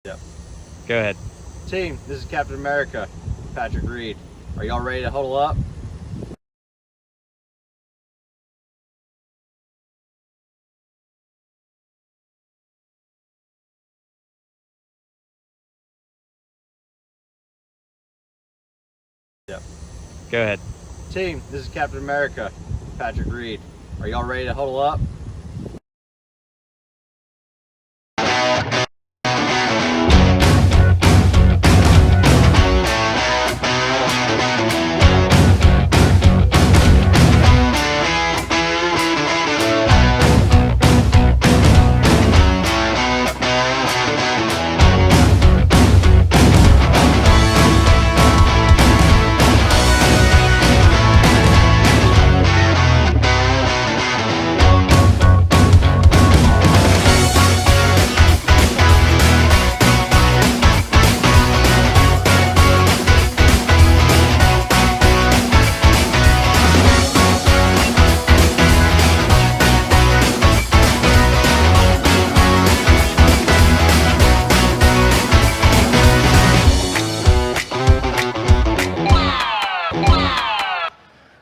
Yep. Go ahead. Team, this is Captain America, Patrick Reed. Are y'all ready to huddle up? Yep. Go ahead. Team, this is Captain America, Patrick Reed. Are y'all ready to huddle up?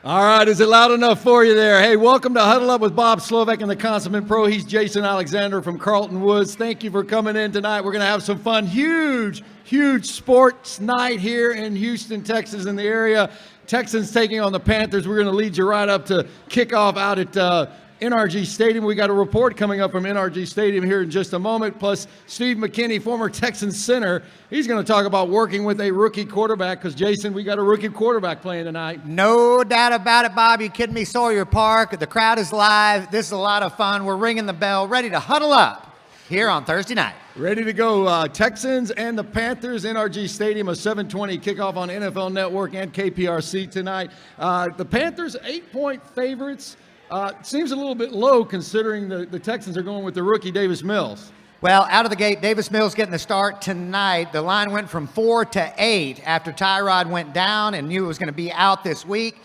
All right, is it loud enough for you there? Hey, welcome to Huddle Up with Bob Slovak and the Consummate Pro. He's Jason Alexander from Carlton Woods. Thank you for coming in tonight. We're going to have some fun. Huge sports night here in Houston, Texas, in the area. Texans taking on the Panthers. We're going to lead you right up to kickoff out at NRG Stadium. We got a report coming up from NRG Stadium here in just a moment. Plus, Steve McKinney, former Texans center, he's going to talk about working with a rookie quarterback because, Jason, we got a rookie quarterback playing tonight. No doubt about it, Bob. You kidding me? Sawmill Park. The crowd is live. This is a lot of fun. We're ringing the bell, ready to huddle up here on Thursday night. Ready to go. Texans and the Panthers, NRG Stadium, a 7:20 kickoff on NFL Network and KPRC tonight. The Panthers, 8-point favorites. Seems a little bit low considering the Texans are going with the rookie Davis Mills. Well, out of the gate, Davis Mills getting the start tonight. The line went from 4 to 8 after Tyrod went down and knew it was going to be out this week.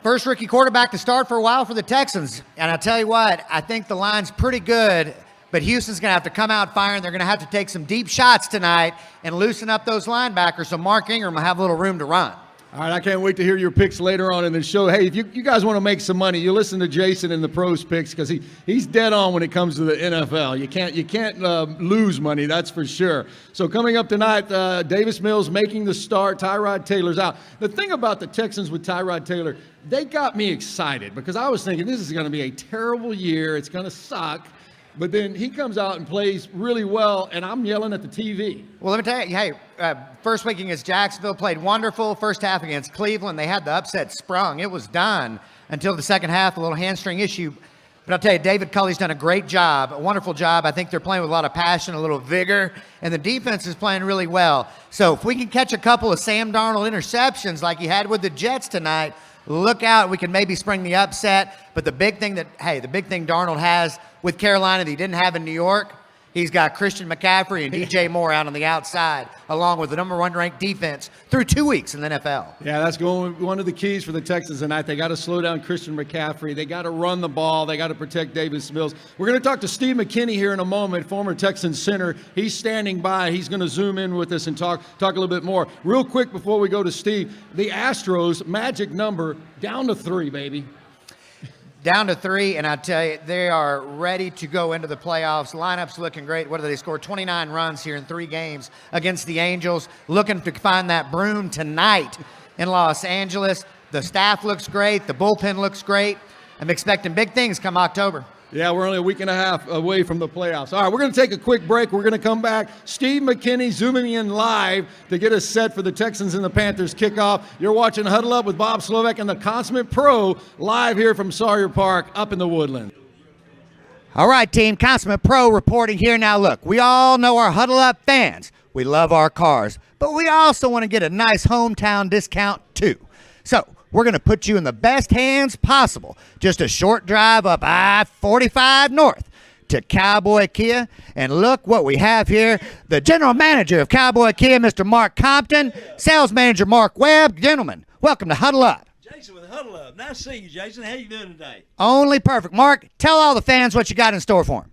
First rookie quarterback to start for a while for the Texans. And I'll tell you what, I think the line's pretty good, but Houston's going to have to come out firing. They're going to have to take some deep shots tonight and loosen up those linebackers so Mark Ingram will have a little room to run. All right, I can't wait to hear your picks later on in the show. Hey, if you guys want to make some money, you listen to Jason and the pros picks because he's dead on when it comes to the NFL. You can't lose money, that's for sure. So coming up tonight, Davis Mills making the start. Tyrod Taylor's out. The thing about the Texans with Tyrod Taylor, they got me excited because I was thinking this is going to be a terrible year. It's going to suck. But then he comes out and plays really well, and I'm yelling at the TV. Well, let me tell you, hey, first week against Jacksonville, played wonderful. First half against Cleveland, they had the upset sprung. It was done until the second half, a little hamstring issue. But I'll tell you, David Culley's done a great job, a wonderful job. I think they're playing with a lot of passion, a little vigor, and the defense is playing really well. So if we can catch a couple of Sam Darnold interceptions like he had with the Jets tonight, look out, we can maybe spring the upset. But the big thing Darnold has with Carolina that he didn't have in New York, he's got Christian McCaffrey and DJ Moore out on the outside, along with the number 1 ranked defense through 2 weeks in the NFL. Yeah, that's one of the keys for the Texans tonight. They got to slow down Christian McCaffrey. They got to run the ball. They got to protect Davis Mills. We're going to talk to Steve McKinney here in a moment, former Texans center. He's standing by. He's going to zoom in with us and talk a little bit more. Real quick before we go to Steve, the Astros, magic number, down to 3, baby. Down to 3, and I tell you, they are ready to go into the playoffs. Lineup's looking great. What did they score? 29 runs here in 3 games against the Angels. Looking to find that broom tonight in Los Angeles. The staff looks great. The bullpen looks great. I'm expecting big things come October. Yeah, we're only a week and a half away from the playoffs. All right, we're going to take a quick break. We're going to come back. Steve McKinney zooming in live to get us set for the Texans and the Panthers kickoff. You're watching Huddle Up with Bob Slovak and the Consummate Pro live here from Sawmill Park up in the Woodlands. All right, team, Consummate Pro reporting here. Now, look, we all know our Huddle Up fans. We love our cars, but we also want to get a nice hometown discount, too. So, we're going to put you in the best hands possible. Just a short drive up I-45 north to Cowboy Kia. And look what we have here. The general manager of Cowboy Kia, Mr. Mark Compton. Sales manager, Mark Webb. Gentlemen, welcome to Huddle Up. Jason with Huddle Up. Nice to see you, Jason. How you doing today? Only perfect. Mark, tell all the fans what you got in store for them.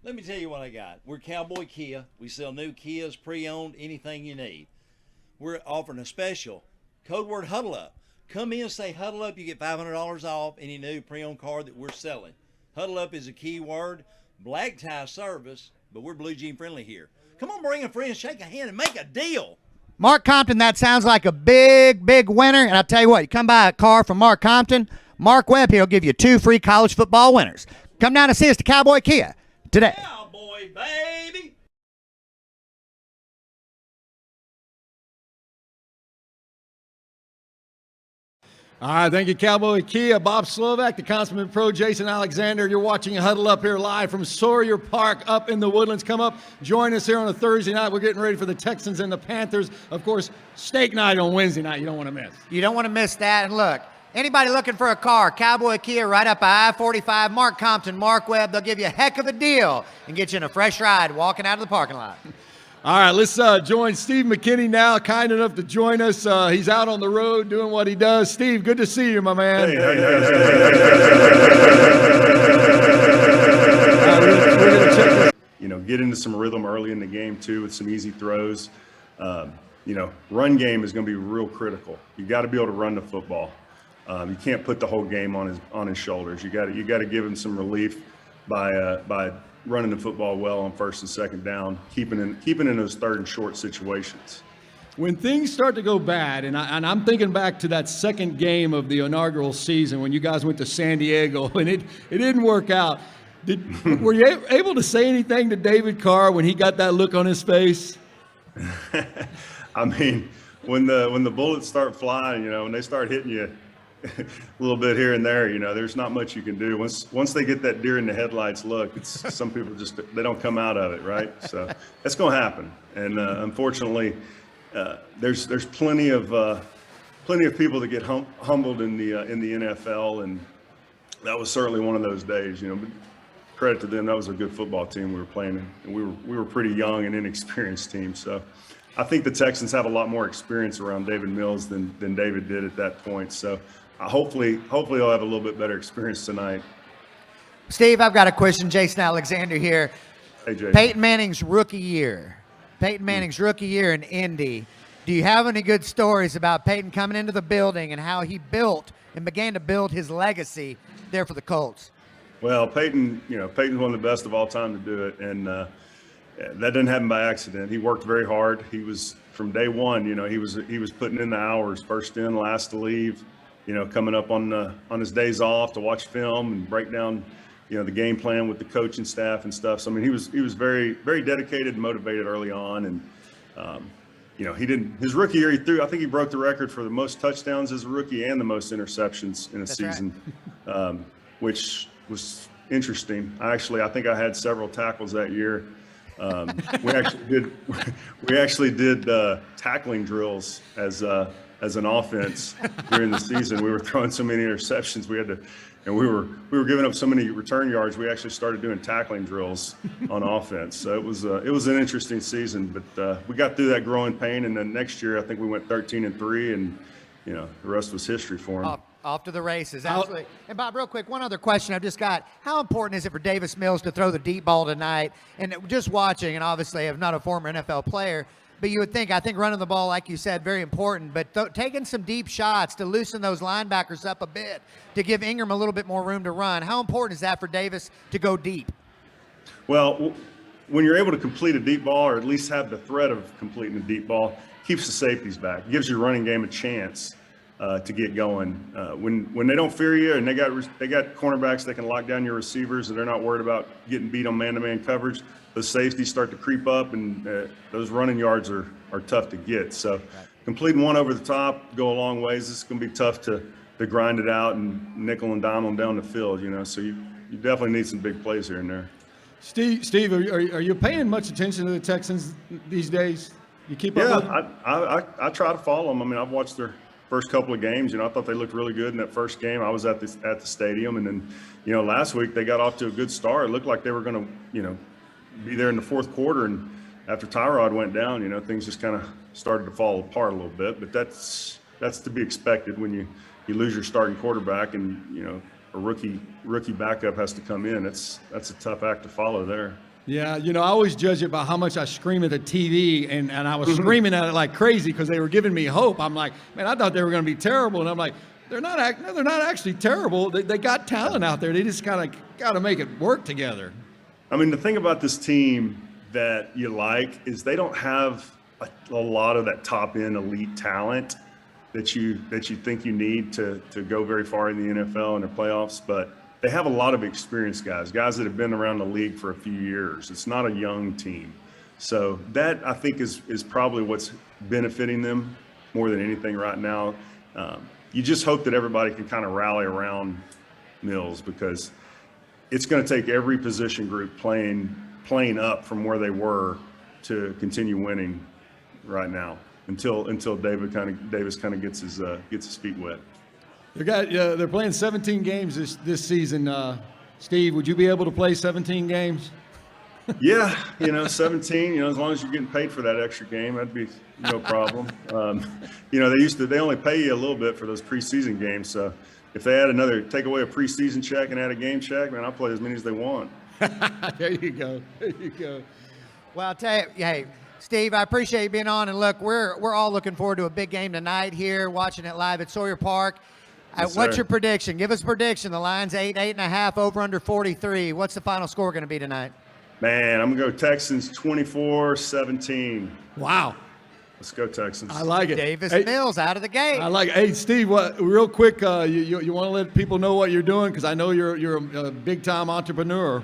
Let me tell you what I got. We're Cowboy Kia. We sell new Kias, pre-owned, anything you need. We're offering a special. Code word Huddle Up. Come in, say Huddle Up, you get $500 off any new pre-owned car that we're selling. Huddle Up is a key word. Black tie service, but we're blue jean friendly here. Come on, bring a friend, shake a hand, and make a deal. Mark Compton, that sounds like a big, big winner. And I'll tell you what, you come buy a car from Mark Compton, Mark Webb here will give you 2 free college football winners. Come down and see us to Cowboy Kia today. Cowboy, baby. All right, thank you, Cowboy Kia, Bob Slovak, the consummate pro, Jason Alexander. You're watching Huddle Up here live from Sawmill Park up in the Woodlands. Come up, join us here on a Thursday night. We're getting ready for the Texans and the Panthers. Of course, steak night on Wednesday night. You don't want to miss. You don't want to miss that. And look, anybody looking for a car, Cowboy Kia right up I-45, Mark Compton, Mark Webb, they'll give you a heck of a deal and get you in a fresh ride walking out of the parking lot. All right, let's join Steve McKinney now, kind enough to join us. He's out on the road doing what he does. Steve, good to see you, my man. Hey, how you guys doing? Get into some rhythm early in the game, too, with some easy throws. Run game is going to be real critical. You got to be able to run the football. You can't put the whole game on his shoulders. You got to give him some relief by running the football well on first and second down, keeping in those third and short situations. When things start to go bad, and I'm thinking back to that second game of the inaugural season when you guys went to San Diego and it didn't work out. Were you able to say anything to David Carr when he got that look on his face? I mean, when the bullets start flying, when they start hitting you a little bit here and there, there's not much you can do. Once they get that deer in the headlights look, some people they don't come out of it, right? So that's going to happen. And unfortunately, there's plenty of people that get humbled in the NFL, and that was certainly one of those days. But credit to them, that was a good football team we were playing in, and we were pretty young and inexperienced team. So I think the Texans have a lot more experience around David Mills than David did at that point. So hopefully he'll have a little bit better experience tonight. Steve, I've got a question. Jason Alexander here. Hey, Jay. Peyton Manning's rookie year in Indy. Do you have any good stories about Peyton coming into the building and how he built and began to build his legacy there for the Colts? Well, Peyton's one of the best of all time to do it, and that didn't happen by accident. He worked very hard. He was from day one. He was putting in the hours, first in, last to leave. Coming up on his days off to watch film and break down, the game plan with the coaching staff and stuff. So I mean, he was very, very dedicated and motivated early on, and his rookie year I think he broke the record for the most touchdowns as a rookie and the most interceptions in a season, right. Which was interesting. I think I had several tackles that year. We actually did tackling drills as an offense during the season. We were throwing so many interceptions. We were giving up so many return yards. We actually started doing tackling drills on offense. So it was an interesting season, but we got through that growing pain. And then next year, I think we went 13-3, and the rest was history for him. Off to the races, absolutely. And Bob, real quick, one other question I've just got. How important is it for Davis Mills to throw the deep ball tonight? And just watching, and obviously I'm not a former NFL player, but you would think, I think running the ball, like you said, very important, but taking some deep shots to loosen those linebackers up a bit, to give Ingram a little bit more room to run. How important is that for Davis to go deep? Well, when you're able to complete a deep ball, or at least have the threat of completing a deep ball, keeps the safeties back. It gives your running game a chance to get going. When they don't fear you, and they got cornerbacks that can lock down your receivers, and they're not worried about getting beat on man-to-man coverage, those safeties start to creep up, and those running yards are tough to get. So completing one over the top, go a long ways. It's going to be tough to grind it out and nickel and dime them down the field. So you definitely need some big plays here and there. Steve, are you paying much attention to the Texans these days? You keep up with them? I try to follow them. I mean, I've watched their first couple of games. I thought they looked really good in that first game. I was at the stadium, and then last week they got off to a good start. It looked like they were going to be there in the fourth quarter, and after Tyrod went down, things just kind of started to fall apart a little bit. But that's to be expected when you lose your starting quarterback, and a rookie backup has to come in. That's a tough act to follow there. Yeah, I always judge it by how much I scream at the TV, and I was screaming at it like crazy because they were giving me hope. I'm like, man, I thought they were going to be terrible, and I'm like, they're not actually terrible. They got talent out there. They just kind of got to make it work together. I mean, the thing about this team that you like is they don't have a lot of that top end elite talent that you think you need to go very far in the NFL and the playoffs, but they have a lot of experienced guys that have been around the league for a few years. It's not a young team. So that, I think, is probably what's benefiting them more than anything right now. You just hope that everybody can kind of rally around Mills, because it's going to take every position group playing up from where they were to continue winning right now until Davis kind of gets his feet wet. They're playing 17 games this season. Steve, would you be able to play 17 games? Yeah, 17. As long as you're getting paid for that extra game, that'd be no problem. They only pay you a little bit for those preseason games. So if they take away a preseason check and add a game check, man, I'll play as many as they want. There you go. Well, I'll tell you, hey, Steve, I appreciate you being on. And look, we're all looking forward to a big game tonight here, watching it live at Sawmill Park. Yes, what's sir. your prediction? Give us a prediction. The line's 8.5, over under 43. What's the final score going to be tonight? Man, I'm going to go Texans 24-17. Wow. Let's go Texans. I like it. Davis Hey, Mills out of the gate. I like it. Hey, Steve, real quick, you want to let people know what you're doing? Because I know you're a big-time entrepreneur.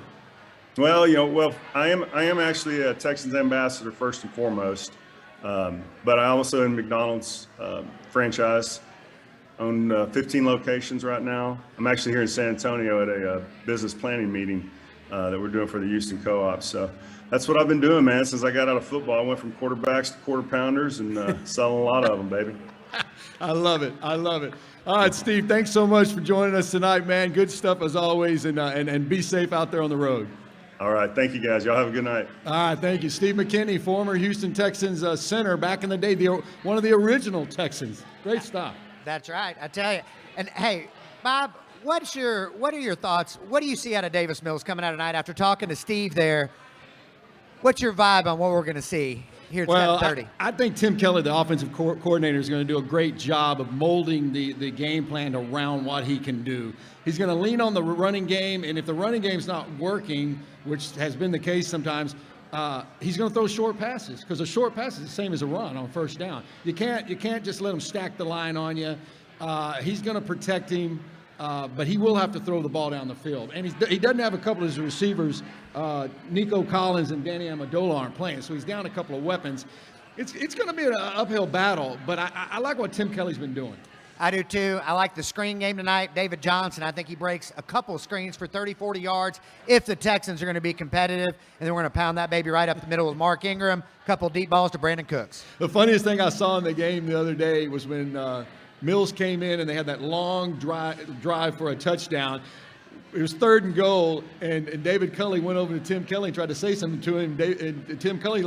Well, I am actually a Texans ambassador first and foremost, but I also in McDonald's franchise. Own 15 locations right now. I'm actually here in San Antonio at a business planning meeting that we're doing for the Houston Co-op. So that's what I've been doing, man, since I got out of football. I went from quarterbacks to quarter pounders and selling a lot of them, baby. I love it. All right, Steve, thanks so much for joining us tonight, man. Good stuff as always, and be safe out there on the road. All right, thank you, guys. Y'all have a good night. All right, thank you. Steve McKinney, former Houston Texans center back in the day, one of the original Texans. Great stuff. That's right, I tell you. And hey, Bob, what are your thoughts? What do you see out of Davis Mills coming out tonight after talking to Steve there? What's your vibe on what we're going to see here at 7:30? I think Tim Kelly, the offensive coordinator, is going to do a great job of molding the game plan around what he can do. He's going to lean on the running game, and if the running game's not working, which has been the case sometimes, he's going to throw short passes, because a short pass is the same as a run on first down. You can't just let him stack the line on you. He's going to protect him, but he will have to throw the ball down the field. And he doesn't have a couple of his receivers. Nico Collins and Danny Amendola aren't playing, so he's down a couple of weapons. It's going to be an uphill battle, but I like what Tim Kelly's been doing. I do too. I like the screen game tonight. David Johnson, I think he breaks a couple screens for 30, 40 yards if the Texans are going to be competitive. And then we're going to pound that baby right up the middle with Mark Ingram. A couple deep balls to Brandon Cooks. The funniest thing I saw in the game the other day was when Mills came in and they had that long drive for a touchdown. It was 3rd and goal, and David Culley went over to Tim Kelly and tried to say something to him. And Tim Kelly,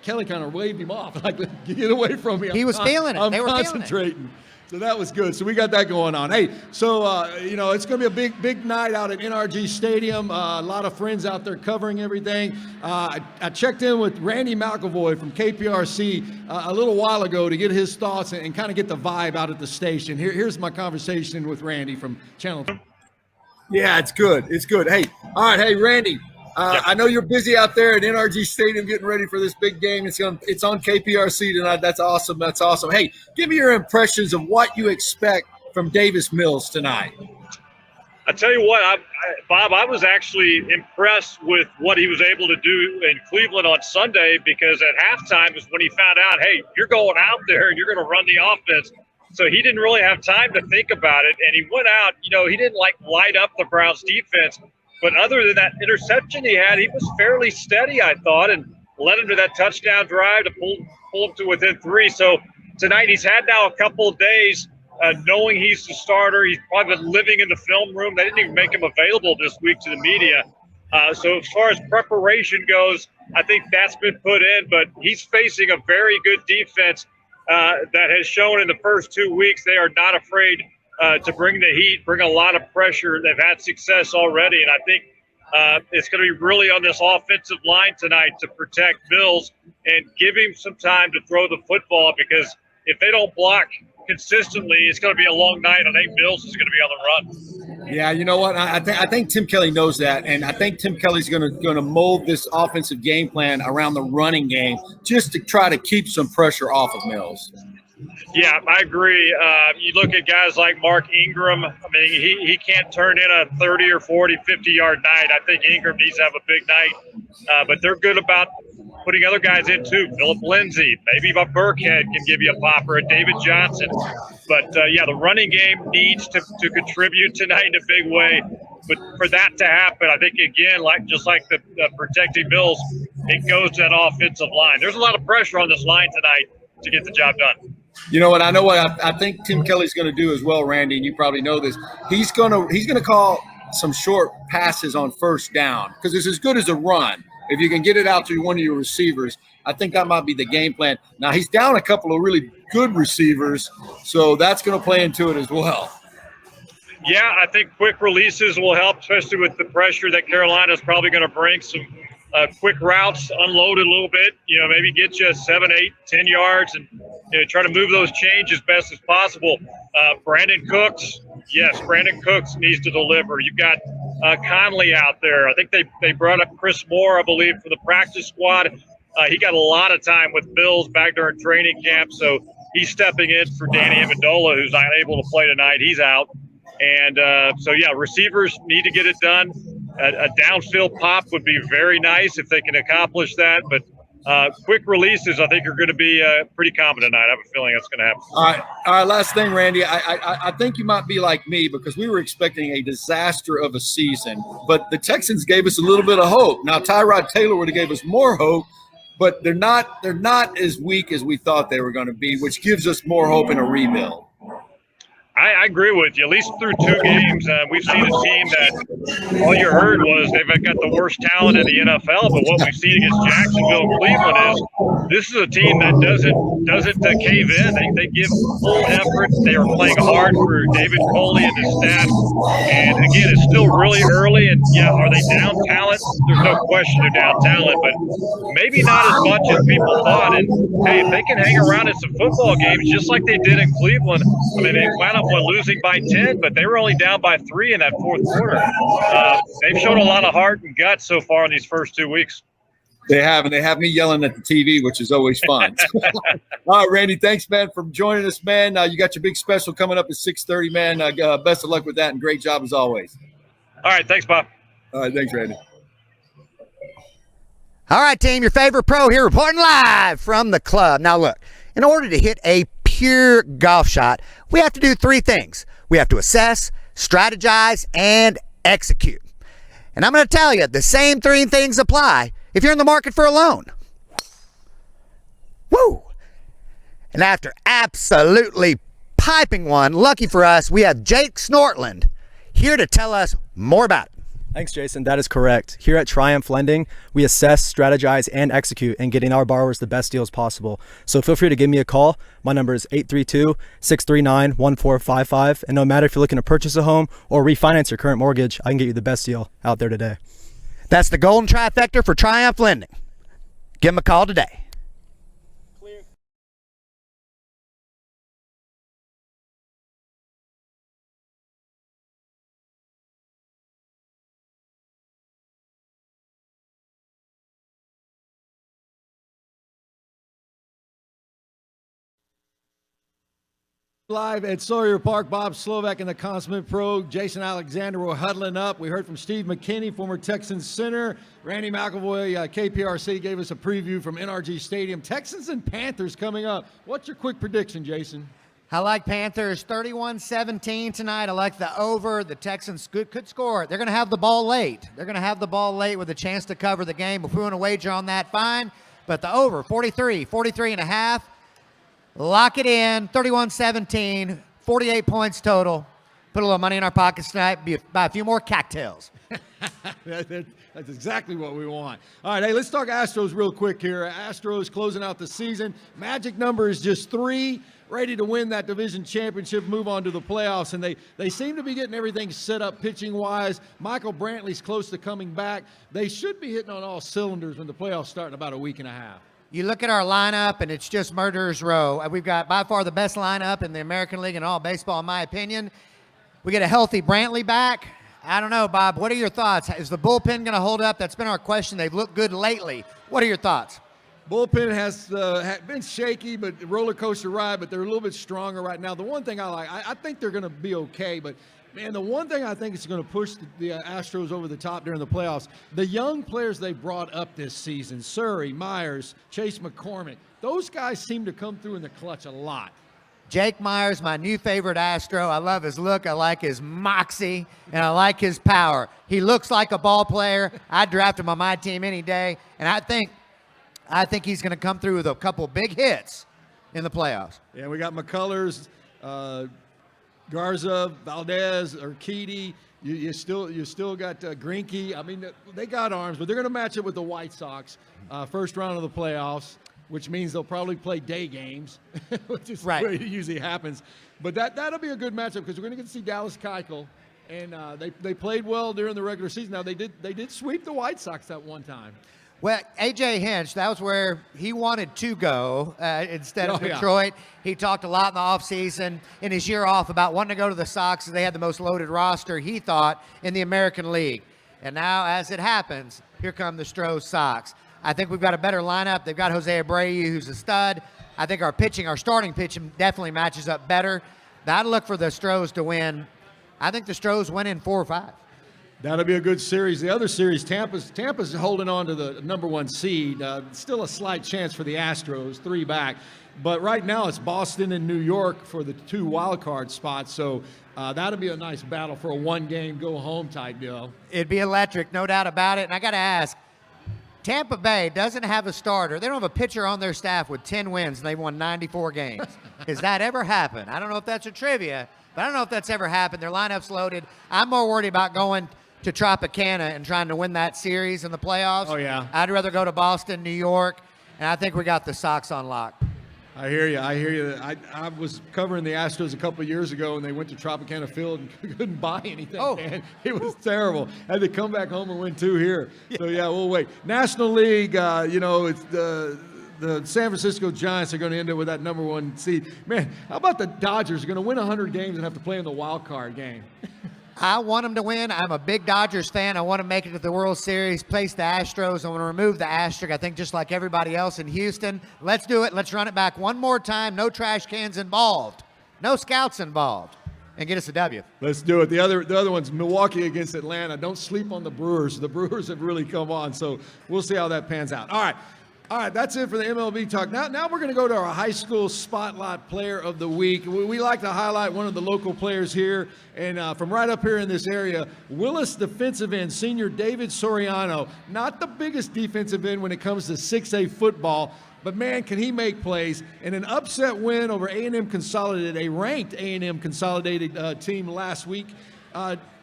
Kelly kind of waved him off, like, get away from me. He was feeling it. They were concentrating. Feeling it. So that was good. So we got that going on. Hey, so, it's going to be a big night out at NRG Stadium. A lot of friends out there covering everything. I checked in with Randy McElvoy from KPRC a little while ago to get his thoughts and kind of get the vibe out at the station. Here's my conversation with Randy from Channel 2. Yeah, it's good. It's good. Hey, all right. Hey, Randy, I know you're busy out there at NRG Stadium getting ready for this big game. It's on KPRC tonight. That's awesome. Hey, give me your impressions of what you expect from Davis Mills tonight. I tell you what, Bob, I was actually impressed with what he was able to do in Cleveland on Sunday, because at halftime is when he found out, hey, you're going out there and you're going to run the offense. So he didn't really have time to think about it. And he went out, he didn't light up the Browns defense. But other than that interception he had, he was fairly steady, I thought, and led him to that touchdown drive to pull him to within 3. So tonight he's had now a couple of days knowing he's the starter. He's probably been living in the film room. They didn't even make him available this week to the media. So as far as preparation goes, I think that's been put in. But he's facing a very good defense that has shown in the first 2 weeks they are not afraid to bring the heat, bring a lot of pressure. They've had success already, and I think It's going to be really on this offensive line tonight to protect Mills and give him some time to throw the football, because if they don't block consistently, it's going to be a long night. I think Mills is going to be on the run. Yeah, you know what? I think Tim Kelly knows that, and I think Tim Kelly's going to mold this offensive game plan around the running game just to try to keep some pressure off of Mills. Yeah, I agree. You look at guys like Mark Ingram. I mean, he can't turn in a 30 or 40, 50-yard night. I think Ingram needs to have a big night, but they're good about putting other guys in too. Philip Lindsay, maybe a Burkhead can give you a pop, or a David Johnson. But, yeah, the running game needs to contribute tonight in a big way. But for that to happen, I think, again, just like the protecting Mills, it goes to that offensive line. There's a lot of pressure on this line tonight to get the job done. You know what? I know what I think Tim Kelly's going to do as well, Randy, and you probably know this. He's going to call some short passes on first down, because it's as good as a run. If you can get it out to one of your receivers, I think that might be the game plan. Now, he's down a couple of really good receivers, so that's going to play into it as well. Yeah, I think quick releases will help, especially with the pressure that Carolina's probably going to bring. Some quick routes, unload it a little bit, maybe get you 7, 8, 10 yards, and try to move those chains as best as possible. Brandon Cooks, yes, Brandon Cooks needs to deliver. You've got Conley out there. I think they brought up Chris Moore, I believe, for the practice squad. He got a lot of time with Bills back during training camp, so he's stepping in for Danny Amendola, who's not able to play tonight. He's out. And receivers need to get it done. A downfield pop would be very nice if they can accomplish that. But quick releases, I think, are going to be pretty common tonight. I have a feeling that's going to happen. All right. Last thing, Randy. I think you might be like me, because we were expecting a disaster of a season, but the Texans gave us a little bit of hope. Now, Tyrod Taylor would have gave us more hope, but they're not as weak as we thought they were going to be, which gives us more hope in a rebuild. I agree with you. At least through 2 games, we've seen a team that all you heard was they've got the worst talent in the NFL. But what we've seen against Jacksonville and Cleveland is this is a team that doesn't cave in. They give full effort. They are playing hard for David Coley and his staff. And again, it's still really early. And yeah, are they down talent? There's no question they're down talent, but maybe not as much as people thought. And hey, if they can hang around in some football games just like they did in Cleveland, I mean, they wound up losing by 10, but they were only down by 3 in that fourth quarter. They've shown a lot of heart and guts so far in these first 2 weeks. They have, and they have me yelling at the TV, which is always fun. All right, Randy, thanks, man, for joining us, man. You got your big special coming up at 6:30, man. Best of luck with that, and great job as always. All right, thanks, Bob. All right, thanks, Randy. All right, team, your favorite pro here reporting live from the club. Now, look, in order to hit a pure golf shot, we have to do 3 things. We have to assess, strategize, and execute. And I'm going to tell you, the same 3 things apply if you're in the market for a loan. Woo! And after absolutely piping one, lucky for us, we have Jake Snortland here to tell us more about it. Thanks, Jason. That is correct. Here at Triumph Lending, we assess, strategize, and execute in getting our borrowers the best deals possible. So feel free to give me a call. My number is 832-639-1455. And no matter if you're looking to purchase a home or refinance your current mortgage, I can get you the best deal out there today. That's the golden trifecta for Triumph Lending. Give them a call today. Live at Sawmill Park, Bob Slovak and the Consummate Pro, Jason Alexander were huddling up. We heard from Steve McKinney, former Texans center. Randy McElvoy, KPRC, gave us a preview from NRG Stadium. Texans and Panthers coming up. What's your quick prediction, Jason? I like Panthers 31-17 tonight. I like the over. The Texans could score. They're going to have the ball late. They're going to have the ball late with a chance to cover the game. If we want to wager on that, fine. But the over, 43 and a half. Lock it in, 31-17, 48 points total. Put a little money in our pockets tonight, buy a few more cocktails. That's exactly what we want. All right, hey, let's talk Astros real quick here. Astros closing out the season. Magic number is just 3. ready to win that division championship, move on to the playoffs, and they seem to be getting everything set up pitching-wise. Michael Brantley's close to coming back. They should be hitting on all cylinders when the playoffs start in about a week and a half. You look at our lineup, and it's just murderer's row. We've got by far the best lineup in the American League and all baseball, in my opinion. We get a healthy Brantley back. I don't know, Bob. What are your thoughts? Is the bullpen going to hold up? That's been our question. They've looked good lately. What are your thoughts? Bullpen has been shaky, but roller coaster ride, but they're a little bit stronger right now. The one thing I like, I think they're going to be okay, but man, the one thing I think is going to push the Astros over the top during the playoffs, the young players they brought up this season, Surrey, Myers, Chase McCormick, those guys seem to come through in the clutch a lot. Jake Myers, my new favorite Astro. I love his look. I like his moxie, and I like his power. He looks like a ball player. I'd draft him on my team any day, and I think he's going to come through with a couple big hits in the playoffs. Yeah, we got McCullers, Garza, Valdez, Urquidy. You still got Greinke. I mean, they got arms, but they're going to match it with the White Sox. First round of the playoffs, which means they'll probably play day games, which is right. where it usually happens. But that'll be a good matchup because we're going to get to see Dallas Keuchel, and they played well during the regular season. Now they did sweep the White Sox that one time. Well, A.J. Hinch, that was where he wanted to go instead of Detroit. He talked a lot in the offseason in his year off about wanting to go to the Sox. They had the most loaded roster, he thought, in the American League. And now, as it happens, here come the Stros Sox. I think we've got a better lineup. They've got Jose Abreu, who's a stud. I think our starting pitching definitely matches up better. I'd look for the Stros to win. I think the Stros win in 4 or 5. That'll be a good series. The other series, Tampa's holding on to the number 1 seed. Still a slight chance for the Astros, 3 back. But right now it's Boston and New York for the 2 wild card spots. So that'll be a nice battle for a 1-game go-home type deal. It'd be electric, no doubt about it. And I got to ask, Tampa Bay doesn't have a starter. They don't have a pitcher on their staff with 10 wins, and they've won 94 games. Has that ever happened? I don't know if that's a trivia, but I don't know if that's ever happened. Their lineup's loaded. I'm more worried about going to Tropicana and trying to win that series in the playoffs. Oh, yeah. I'd rather go to Boston, New York, and I think we got the Sox on lock. I hear you. I was covering the Astros a couple of years ago, and they went to Tropicana Field and couldn't buy anything. Oh. Man. It was terrible. Had to come back home and win 2 here. Yeah. So, yeah, we'll wait. National League, it's the San Francisco Giants are going to end up with that number 1 seed. Man, how about the Dodgers are going to win 100 games and have to play in the wild card game? I want them to win. I'm a big Dodgers fan. I want to make it to the World Series, place the Astros. I want to remove the asterisk, I think, just like everybody else in Houston. Let's do it. Let's run it back one more time. No trash cans involved. No scouts involved. And get us a W. Let's do it. The other one's Milwaukee against Atlanta. Don't sleep on the Brewers. The Brewers have really come on, so we'll see how that pans out. All right, that's it for the MLB talk. Now we're going to go to our high school spotlight player of the week. We like to highlight one of the local players here, and from right up here in this area, Willis defensive end, senior David Soriano. Not the biggest defensive end when it comes to 6A football, but man, can he make plays. And an upset win over A&M Consolidated, a ranked A&M Consolidated team last week.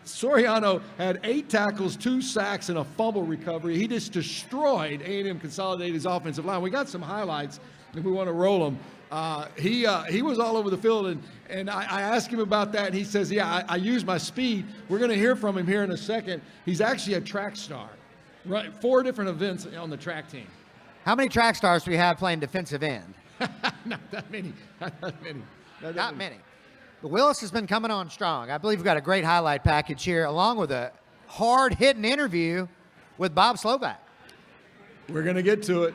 Soriano had 8 tackles, 2 sacks, and a fumble recovery. He just destroyed A&M Consolidated's offensive line. We got some highlights if we want to roll them. He was all over the field, and I asked him about that, and he says, yeah, I use my speed. We're going to hear from him here in a second. He's actually a track star. Right, 4 different events on the track team. How many track stars do we have playing defensive end? Not that many. Not many. But Willis has been coming on strong. I believe we've got a great highlight package here, along with a hard-hitting interview with Bob Slovak. We're going to get to it.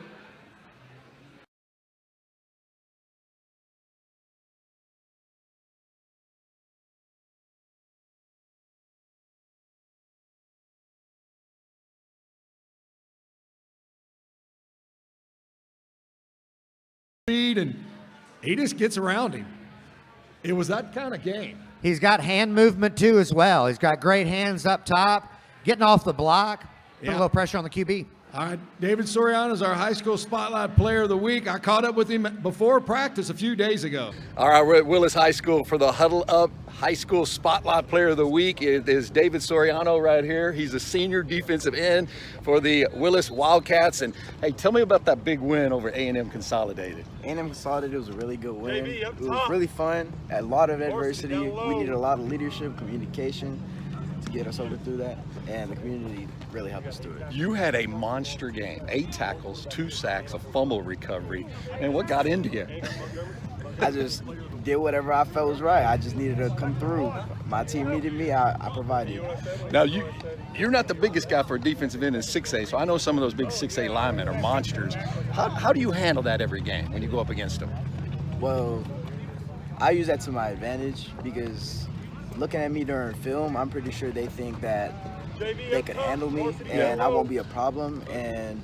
And he just gets around him. It was that kind of game. He's got hand movement too as well. He's got great hands up top, getting off the block, put a little pressure on the QB. All right, David Soriano is our high school spotlight player of the week. I caught up with him before practice a few days ago. All right, we're at Willis High School for the Huddle Up High School Spotlight Player of the Week. It is David Soriano right here. He's a senior defensive end for the Willis Wildcats. And hey, tell me about that big win over A&M Consolidated. A&M Consolidated was a really good win. It was really fun. A lot of adversity. We needed a lot of leadership, communication to get us over through that, and the community really helped us through it. You had a monster game, 8 tackles, 2 sacks, a fumble recovery. And what got into you? I just did whatever I felt was right. I just needed to come through. My team needed me, I provided. Now, you're not the biggest guy for a defensive end in 6A, so I know some of those big 6A linemen are monsters. How do you handle that every game when you go up against them? Well, I use that to my advantage because looking at me during film, I'm pretty sure they think that they could handle me and I won't be a problem. And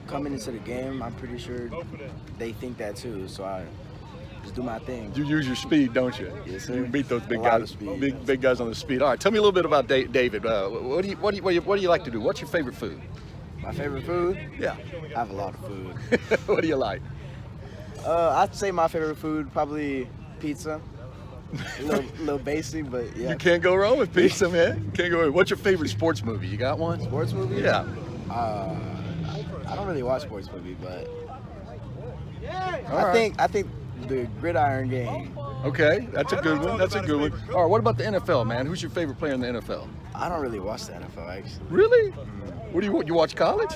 coming into the game, I'm pretty sure they think that too. So I just do my thing. You use your speed, don't you? Yes, sir. You beat those big A lot guys, of speed. big guys on the speed. All right, tell me a little bit about David. What do you like to do? What's your favorite food? My favorite food? Yeah. I have a lot of food. What do you like? I'd say my favorite food probably pizza. A little basic, but yeah. You can't go wrong with pizza, man. You can't go wrong. What's your favorite sports movie? You got one? Sports movie? Yeah. I don't really watch sports movie, but All I think the Gridiron Game. Okay, that's a good one. That's a good one. All right, what about the NFL, man? Who's your favorite player in the NFL? I don't really watch the NFL actually. Really? What do you watch college?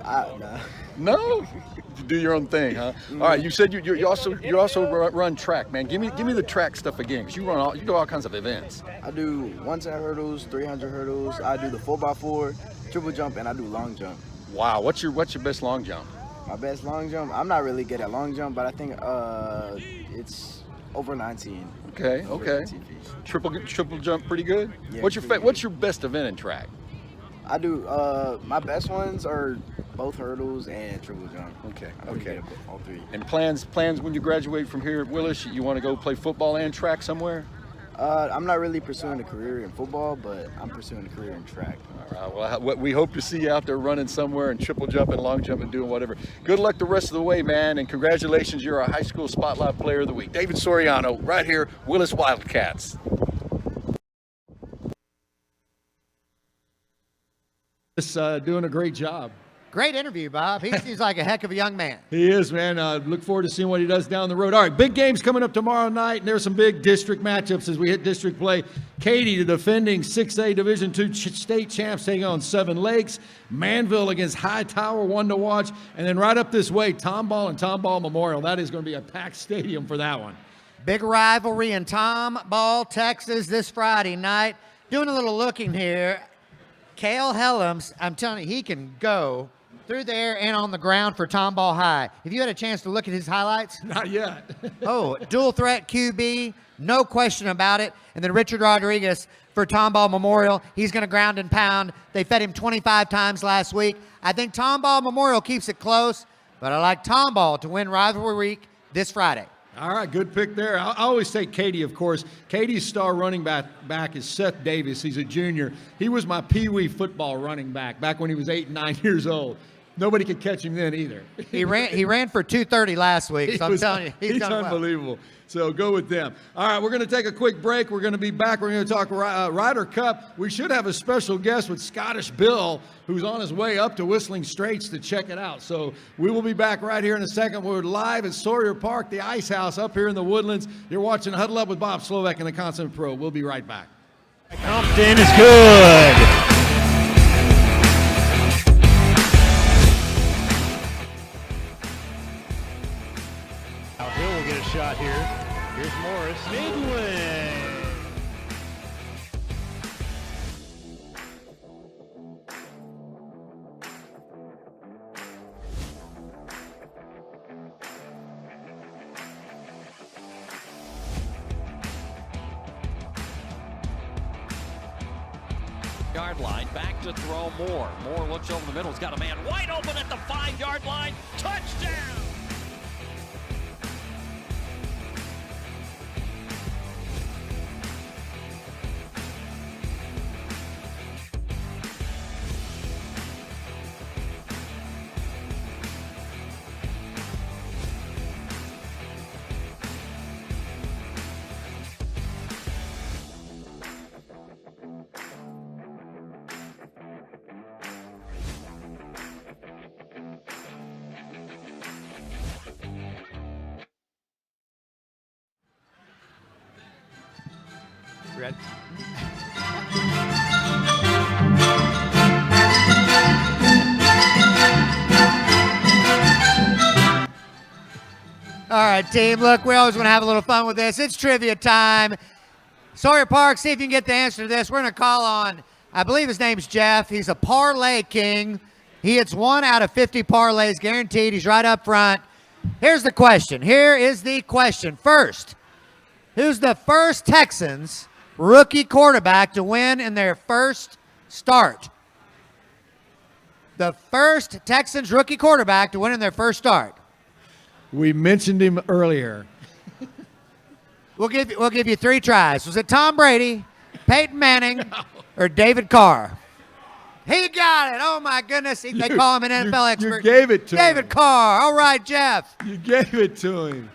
Nah. No? You do your own thing, huh? All right, you said you also run track, man. Give me the track stuff again, because you do all kinds of events. I do 110 hurdles, 300 hurdles. I do the 4x4, triple jump, and I do long jump. Wow, what's your best long jump? My best long jump? I'm not really good at long jump, but I think it's over 19. Okay. Over 19 feet. Triple jump, pretty good. Yeah, What's your best event in track? I do. My best ones are both hurdles and triple jump. Okay. I'm pretty good at all three. And plans when you graduate from here at Willis, you want to go play football and track somewhere? I'm not really pursuing a career in football, but I'm pursuing a career in track. All right. Well, we hope to see you out there running somewhere and triple jumping, long jumping, doing whatever. Good luck the rest of the way, man, and congratulations. You're our high school spotlight player of the week. David Soriano, right here, Willis Wildcats. Just doing a great job. Great interview, Bob. He seems like a heck of a young man. He is, man. Look forward to seeing what he does down the road. All right, big games coming up tomorrow night, and there's some big district matchups as we hit district play. Katy, the defending 6A Division II state champs, taking on Seven Lakes. Manville against Hightower, one to watch. And then right up this way, Tomball and Tomball Memorial. That is going to be a packed stadium for that one. Big rivalry in Tomball, Texas this Friday night. Doing a little looking here. Cale Helms, I'm telling you, he can go through there and on the ground for Tomball High. Have you had a chance to look at his highlights? Not yet. Oh, dual threat QB, no question about it. And then Richard Rodriguez for Tomball Memorial. He's going to ground and pound. They fed him 25 times last week. I think Tomball Memorial keeps it close, but I like Tomball to win rivalry week this Friday. All right, good pick there. I always take Katy, of course. Katy's star running back is Seth Davis. He's a junior. He was my Pee-wee football running back when he was 8 and 9 years old. Nobody could catch him then either. He ran for 230 last week, so I'm telling you, he's done well. Unbelievable. So go with them. All right, we're going to take a quick break. We're going to be back. We're going to talk Ryder Cup. We should have a special guest with Scottish Bill, who's on his way up to Whistling Straits to check it out. So we will be back right here in a second. We're live at Sawmill Park, the Ice House up here in the Woodlands. You're watching Huddle Up with Bob Slovak and the Consummate Pro. We'll be right back. Compton is good. Hill will get a shot here. Here's Morris. Midway. Yard line, back to throw Moore. Moore looks over the middle. He's got a man wide open at the 5-yard line. Touchdown! Ready? All right, team. Look, we always want to have a little fun with this. It's trivia time. Sawmill Park, see if you can get the answer to this. We're going to call on, I believe his name's Jeff. He's a parlay king. He hits 1 out of 50 parlays, guaranteed. He's right up front. Here's the question. Here is the question. First, who's the first Texans rookie quarterback to win in their first start? The first Texans rookie quarterback to win in their first start. We mentioned him earlier. We'll give you 3 tries. Was it Tom Brady, Peyton Manning, or David Carr? He got it. Oh, my goodness. They call him an NFL expert. You gave it to him. David Carr. All right, Jeff. You gave it to him.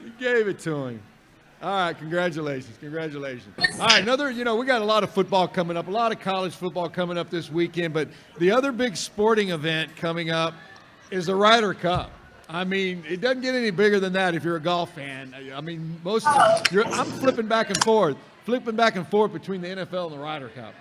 You gave it to him. All right, congratulations. Congratulations. All right, we got a lot of football coming up, a lot of college football coming up this weekend, but the other big sporting event coming up is the Ryder Cup. I mean, it doesn't get any bigger than that if you're a golf fan. I mean, I'm flipping back and forth between the NFL and the Ryder Cup.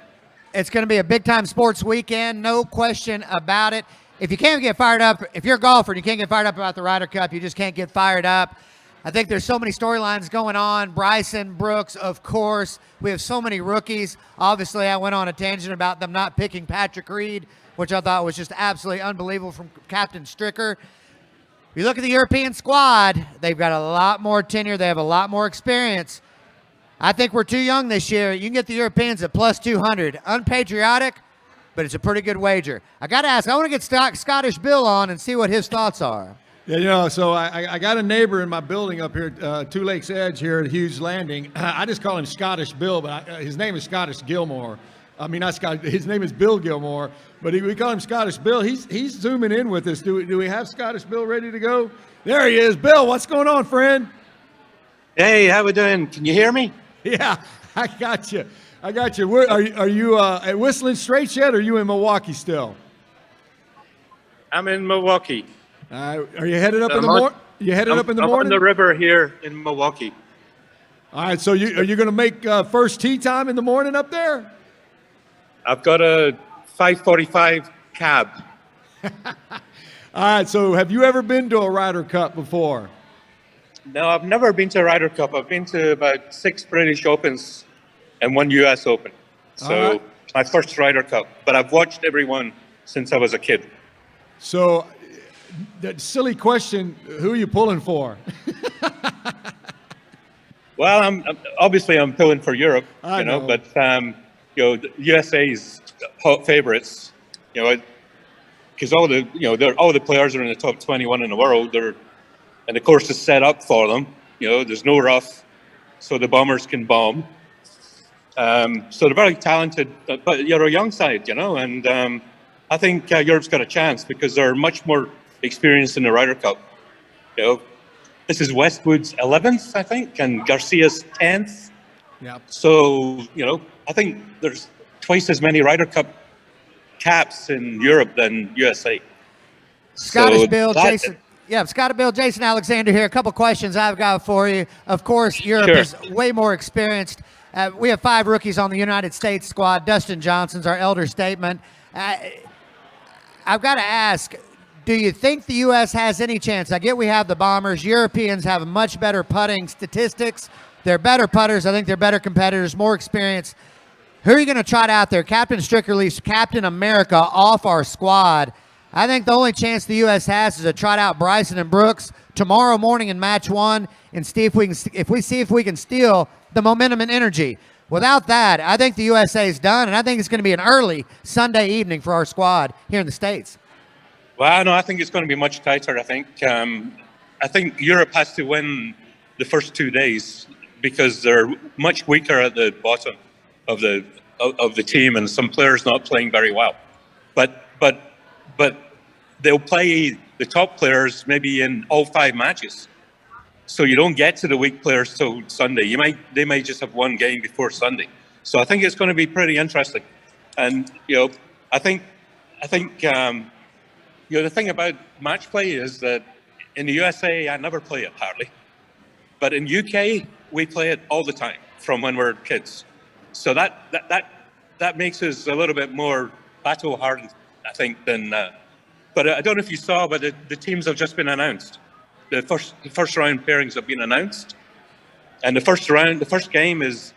It's going to be a big-time sports weekend, no question about it. If you can't get fired up, if you're a golfer and you can't get fired up about the Ryder Cup, you just can't get fired up. I think there's so many storylines going on. Bryson, Brooks, of course. We have so many rookies. Obviously, I went on a tangent about them not picking Patrick Reed, which I thought was just absolutely unbelievable from Captain Stricker. If you look at the European squad, they've got a lot more tenure. They have a lot more experience. I think we're too young this year. You can get the Europeans at plus 200. Unpatriotic, but it's a pretty good wager. I got to ask, I want to get Scottish Bill on and see what his thoughts are. Yeah, so I got a neighbor in my building up here, Two Lakes Edge here at Hughes Landing. I just call him Scottish Bill, but his name is Scottish Gilmore. I mean, not Scott. His name is Bill Gilmore, but we call him Scottish Bill. He's zooming in with us. Do we have Scottish Bill ready to go? There he is. Bill, what's going on, friend? Hey, how we doing? Can you hear me? Yeah, I got you. Where, are you at Whistling Straits yet, or are you in Milwaukee still? I'm in Milwaukee. Are you headed up in the morning? You headed up in the morning? I'm on the river here in Milwaukee. All right, so are you going to make first tee time in the morning up there? I've got a 5:45 cab. All right, so have you ever been to a Ryder Cup before? No, I've never been to a Ryder Cup. I've been to about 6 British Opens and 1 U.S. Open. So my first Ryder Cup. But I've watched every one since I was a kid. So that silly question, who are you pulling for? Well, I'm obviously pulling for Europe, but the USA's hot favorites, because all the players are in the top 21 in the world. And the course is set up for them. There's no rough, so the bombers can bomb. So they're very talented, but you're a young side, and I think Europe's got a chance because they're much more experienced in the Ryder Cup. This is Westwood's 11th, I think, and Garcia's 10th. Yeah. So, I think there's twice as many Ryder Cup caps in Europe than USA. Scottish Bill, Jason. Yeah, Scottish Bill, Jason Alexander here. A couple questions I've got for you. Of course, Europe is way more experienced. We have 5 rookies on the United States squad. Dustin Johnson's our elder statesman. I've got to ask, do you think the U.S. has any chance? I get we have the Bombers. Europeans have much better putting statistics. They're better putters. I think they're better competitors, more experience. Who are you going to trot out there? Captain Stricker leaves Captain America off our squad. I think the only chance the U.S. has is to trot out Bryson and Brooks tomorrow morning in match 1 and see if we can steal the momentum and energy. Without that, I think the USA is done, and I think it's going to be an early Sunday evening for our squad here in the States. Well, no, I think it's going to be much tighter. I think Europe has to win the first 2 days because they're much weaker at the bottom of the team, and some players not playing very well. But they'll play the top players maybe in all 5 matches. So you don't get to the weak players till Sunday. They may just have 1 game before Sunday. So I think it's going to be pretty interesting. And I think the thing about match play is that in the USA I never play it hardly, but in UK we play it all the time from when we're kids. So that makes us a little bit more battle hardened, I think, than. But I don't know if you saw, but the teams have just been announced. The first round pairings have been announced, and the first game is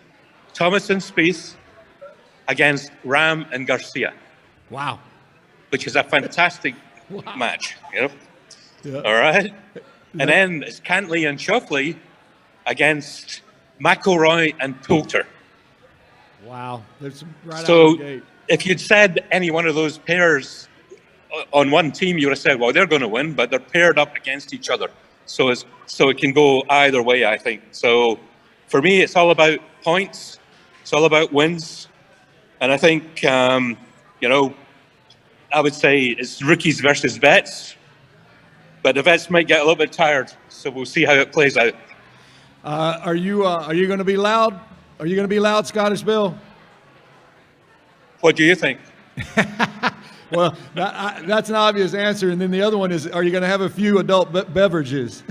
Thomas and Spieth against Ram and Garcia. Wow. Which is a fantastic match, you know. Yeah. All right. And then it's Cantley and Schauffele against McIlroy and Poulter. Wow. That's right out of So the gate. if you'd said any one of those pairs on one team, you would have said, well, they're going to win, but they're paired up against each other. So it can go either way, I think. So for me, it's all about points. It's all about wins. And I think, you know, I would say it's rookies versus vets, but the vets might get a little bit tired. So we'll see how it plays out. Are you going to be loud? Are you going to be loud, Scottish Bill? What do you think? Well, that's an obvious answer. And then the other one is, are you going to have a few adult beverages?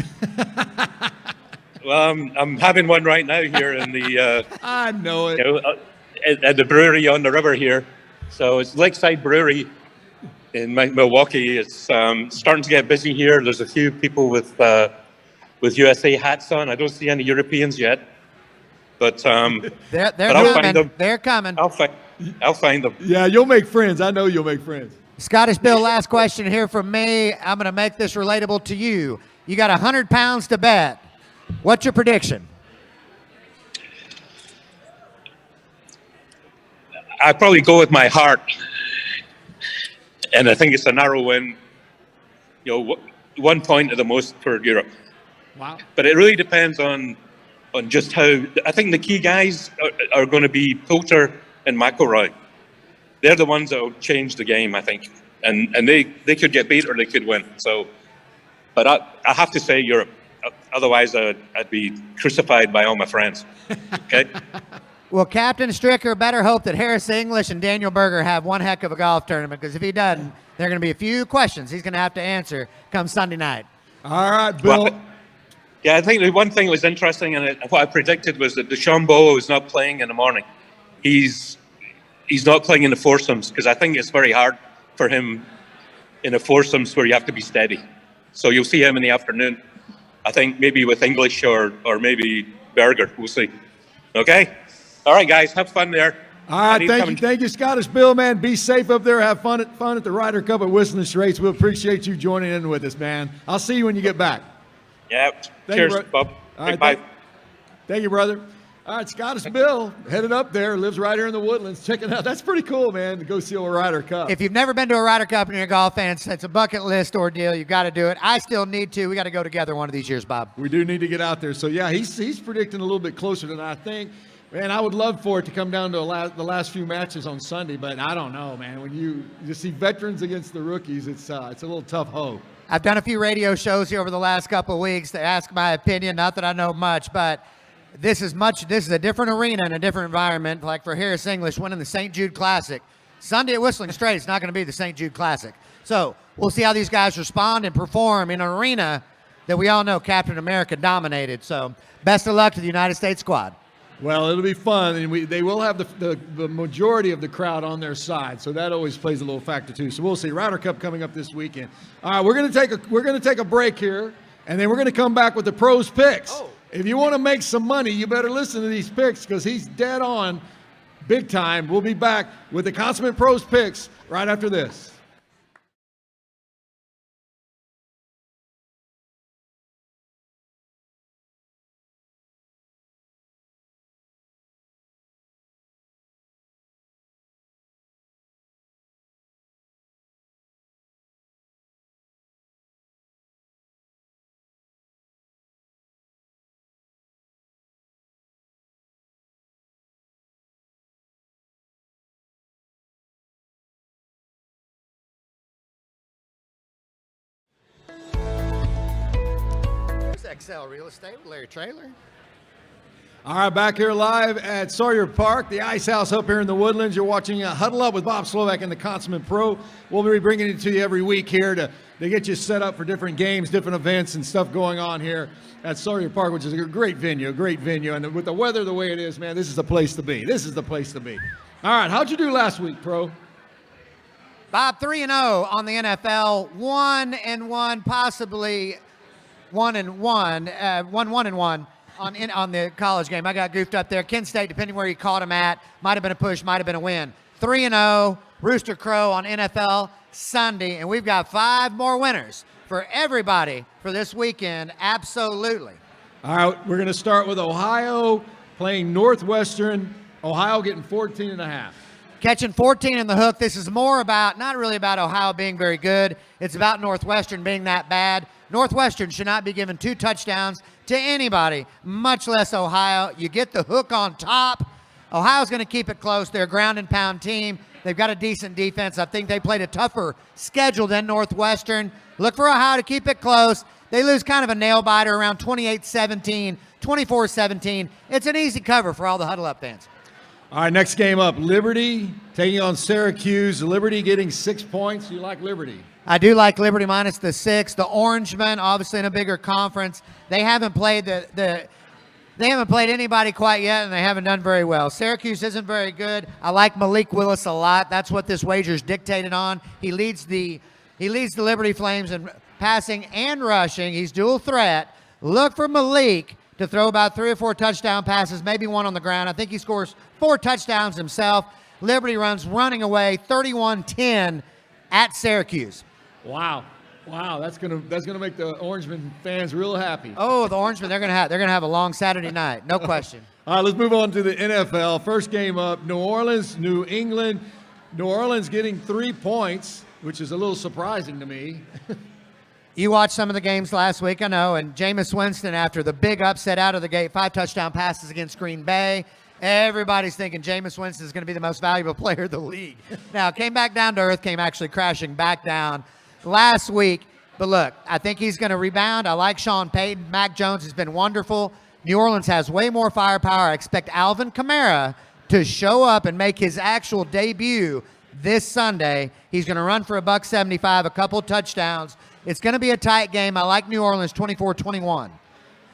Well, I'm having one right now here in the I know it. You know, at the brewery on the river here. So it's Lakeside Brewery in Milwaukee. It's starting to get busy here. There's a few people with USA hats on. I don't see any Europeans yet, but They're I'll find coming. them. They're coming. I'll find them. Yeah, you'll make friends. I know you'll make friends. Scottish Bill, last question here from me. I'm going to make this relatable to you. You got 100 pounds to bet. What's your prediction? I'd probably go with my heart, and I think it's a narrow win. You know, 1 point at the most for Europe. Wow. But it really depends on just how. I think the key guys are going to be Poulter and McIlroy. They're the ones that will change the game, I think, and they could get beat or they could win. So, but I have to say Europe. Otherwise, I'd be crucified by all my friends. Okay. Well, Captain Stricker better hope that Harris English and Daniel Berger have one heck of a golf tournament, because if he doesn't, there are going to be a few questions he's going to have to answer come Sunday night. All right, Bill. Well, yeah, I think the one thing that was interesting, and what I predicted was that DeChambeau is not playing in the morning. He's not playing in the foursomes, because I think it's very hard for him in the foursomes where you have to be steady. So you'll see him in the afternoon. I think maybe with English or maybe Berger. We'll see. Okay? All right, guys. Have fun there. All right, thank you, Scottish Bill, man. Be safe up there. Have fun at the Ryder Cup at Whistling Straits. We appreciate you joining in with us, man. I'll see you when you get back. Yeah. Thank Cheers, you, Bob. All right, bye. Thank you, brother. All right, Scottish Bill headed up there, lives right here in the Woodlands. Check it out. That's pretty cool, man, to go see a Ryder Cup. If you've never been to a Ryder Cup and you're a golf fan, it's a bucket list ordeal. You've got to do it. I still need to. We got to go together one of these years, Bob. We do need to get out there. So, yeah, he's predicting a little bit closer than I think. Man, I would love for it to come down to the last few matches on Sunday, but I don't know, man. When you see veterans against the rookies, it's a little tough hoe. I've done a few radio shows here over the last couple of weeks to ask my opinion. Not that I know much, but this is a different arena and a different environment. Like for Harris English winning the St. Jude Classic. Sunday at Whistling Straits is not going to be the St. Jude Classic. So we'll see how these guys respond and perform in an arena that we all know Captain America dominated. So best of luck to the United States squad. Well, it'll be fun, and they will have the majority of the crowd on their side, so that always plays a little factor too. So we'll see. Ryder Cup coming up this weekend. All right, we're gonna take a break here, and then we're gonna come back with the pros picks. Oh. If you want to make some money, you better listen to these picks, because he's dead on, big time. We'll be back with the Consummate Pros picks right after this. XL Real Estate with Larry Traylor. All right, back here live at Sawmill Park, the Ice House up here in the Woodlands. You're watching Huddle Up with Bob Slovak and the Consummate Pro. We'll be bringing it to you every week here to get you set up for different games, different events, and stuff going on here at Sawmill Park, which is a great venue. And with the weather the way it is, man, this is the place to be. This is the place to be. All right, how'd you do last week, Pro? Bob, 3-0 on the NFL, 1-1, possibly 1-1, 1-1 on the college game. I got goofed up there. Kent State, depending where you caught him at, might have been a push, might have been a win. 3-0, Rooster Crow on NFL Sunday, and we've got 5 more winners for everybody for this weekend. Absolutely. All right, we're going to start with Ohio playing Northwestern. Ohio getting 14.5. Catching 14 in the hook. This is more about, not really about Ohio being very good. It's about Northwestern being that bad. Northwestern should not be given 2 touchdowns to anybody, much less Ohio. You get the hook on top. Ohio's going to keep it close. They're a ground and pound team. They've got a decent defense. I think they played a tougher schedule than Northwestern. Look for Ohio to keep it close. They lose kind of a nail biter around 28-17, 24-17. It's an easy cover for all the Huddle Up fans. All right, next game up, Liberty taking on Syracuse. Liberty getting 6 points. You like Liberty? I do like Liberty minus the 6. The Orangemen, obviously in a bigger conference, they haven't played they haven't played anybody quite yet, and they haven't done very well. Syracuse isn't very good. I like Malik Willis a lot. That's what this wager's dictated on. He leads the Liberty Flames in passing and rushing. He's dual threat. Look for Malik to throw about 3 or 4 touchdown passes, maybe 1 on the ground. I think he scores 4 touchdowns himself. Liberty runs running away 31-10 at Syracuse. Wow, that's gonna make the Orangemen fans real happy. Oh, the Orangemen, they're gonna have a long Saturday night, no question. All right, let's move on to the NFL. First game up, New Orleans, New England. New Orleans getting 3 points, which is a little surprising to me. You watched some of the games last week, I know, and Jameis Winston, after the big upset out of the gate, 5 touchdown passes against Green Bay. Everybody's thinking Jameis Winston is going to be the most valuable player in the league. Now, came back down to earth, came actually crashing back down last week. But look, I think he's going to rebound. I like Sean Payton. Mac Jones has been wonderful. New Orleans has way more firepower. I expect Alvin Kamara to show up and make his actual debut this Sunday. He's going to run for $175, a couple touchdowns. It's going to be a tight game. I like New Orleans 24-21.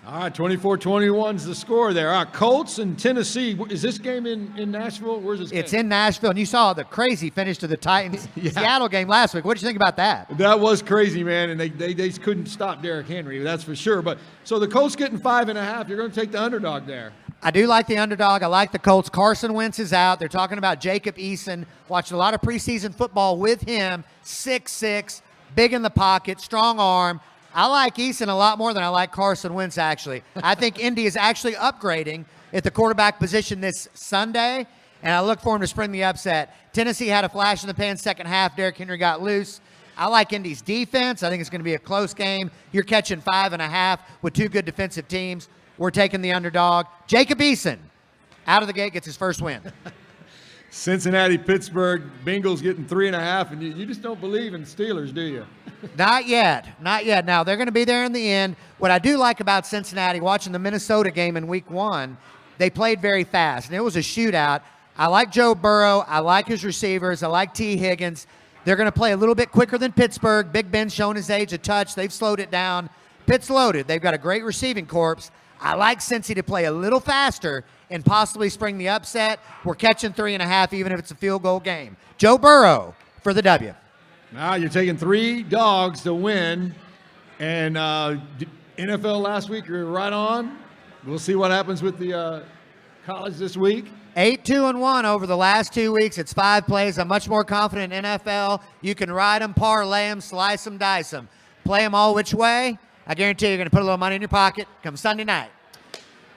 All right, 24-21 is the score there. All right, Colts and Tennessee. Is this game in Nashville? Where's this game? It's in Nashville, and you saw the crazy finish to the Titans Seattle game last week. What did you think about that? That was crazy, man, and they couldn't stop Derrick Henry, that's for sure. But so the Colts getting 5.5. You're going to take the underdog there. I do like the underdog. I like the Colts. Carson Wentz is out. They're talking about Jacob Eason. Watched a lot of preseason football with him. 6'6", big in the pocket, strong arm. I like Eason a lot more than I like Carson Wentz, actually. I think Indy is actually upgrading at the quarterback position this Sunday, and I look for him to spring the upset. Tennessee had a flash in the pan second half. Derrick Henry got loose. I like Indy's defense. I think it's going to be a close game. You're catching 5.5 with 2 good defensive teams. We're taking the underdog. Jacob Eason, out of the gate, gets his first win. Cincinnati, Pittsburgh, Bengals getting 3.5, and you just don't believe in Steelers, do you? Not yet. Now, they're going to be there in the end. What I do like about Cincinnati, watching the Minnesota game in week 1, they played very fast, and it was a shootout. I like Joe Burrow. I like his receivers. I like T. Higgins. They're going to play a little bit quicker than Pittsburgh. Big Ben showing his age a touch. They've slowed it down. Pitt's loaded. They've got a great receiving corps. I like Cincy to play a little faster and possibly spring the upset. We're catching 3.5, even if it's a field goal game. Joe Burrow for the W. Now you're taking 3 dogs to win, and NFL last week you're right on. We'll see what happens with the college this week. 8-2-1 over the last 2 weeks. It's 5 plays. I'm much more confident in NFL. You can ride them, parlay them, slice them, dice them. Play them all which way. I guarantee you're going to put a little money in your pocket come Sunday night.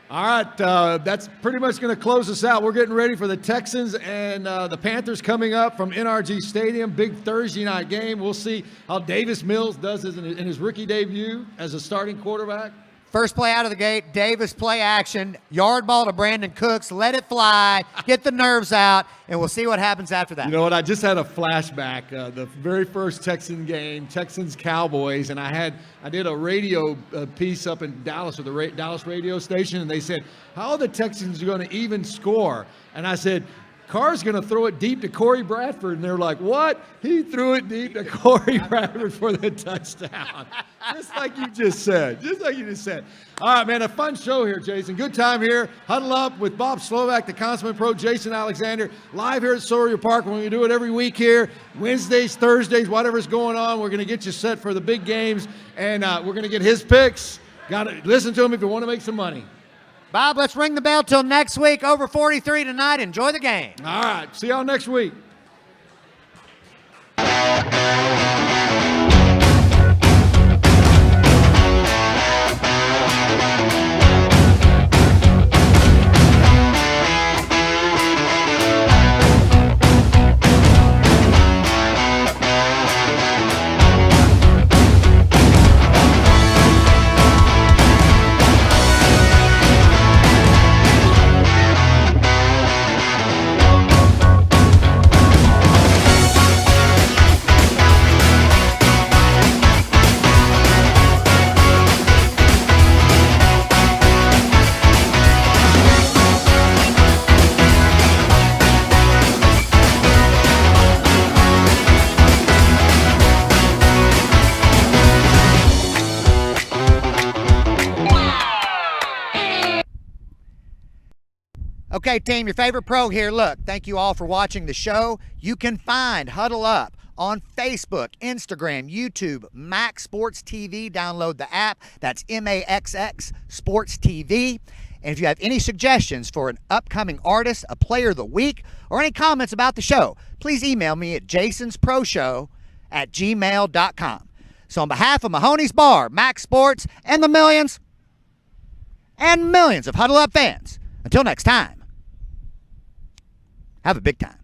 All right, that's pretty much going to close us out. We're getting ready for the Texans and the Panthers coming up from NRG Stadium. Big Thursday night game. We'll see how Davis Mills does in his rookie debut as a starting quarterback. First play out of the gate, Davis play action, yard ball to Brandon Cooks, let it fly, get the nerves out, and we'll see what happens after that. You know what? I just had a flashback. The very first Texan game, Texans-Cowboys, and I did a radio piece up in Dallas with the Dallas radio station, and they said, how are the Texans going to even score? And I said, Carr's going to throw it deep to Corey Bradford. And they're like, what? He threw it deep to Corey Bradford for the touchdown. Just like you just said. Just like you just said. All right, man, a fun show here, Jason. Good time here. Huddle Up with Bob Slovak, the consummate pro, Jason Alexander, live here at Sawmill Park. When we do it every week here, Wednesdays, Thursdays, whatever's going on, we're going to get you set for the big games. And we're going to get his picks. Got to listen to him if you want to make some money. Bob, let's ring the bell till next week. Over 43 tonight. Enjoy the game. All right. See y'all next week. Okay, team, your favorite pro here. Look, thank you all for watching the show. You can find Huddle Up on Facebook, Instagram, YouTube, Maxx Sports TV. Download the app. That's MAXX Sports TV. And if you have any suggestions for an upcoming artist, a player of the week, or any comments about the show, please email me at jasonsproshow@gmail.com. So on behalf of Mahoney's Bar, Maxx Sports, and the millions and millions of Huddle Up fans, until next time, have a big time.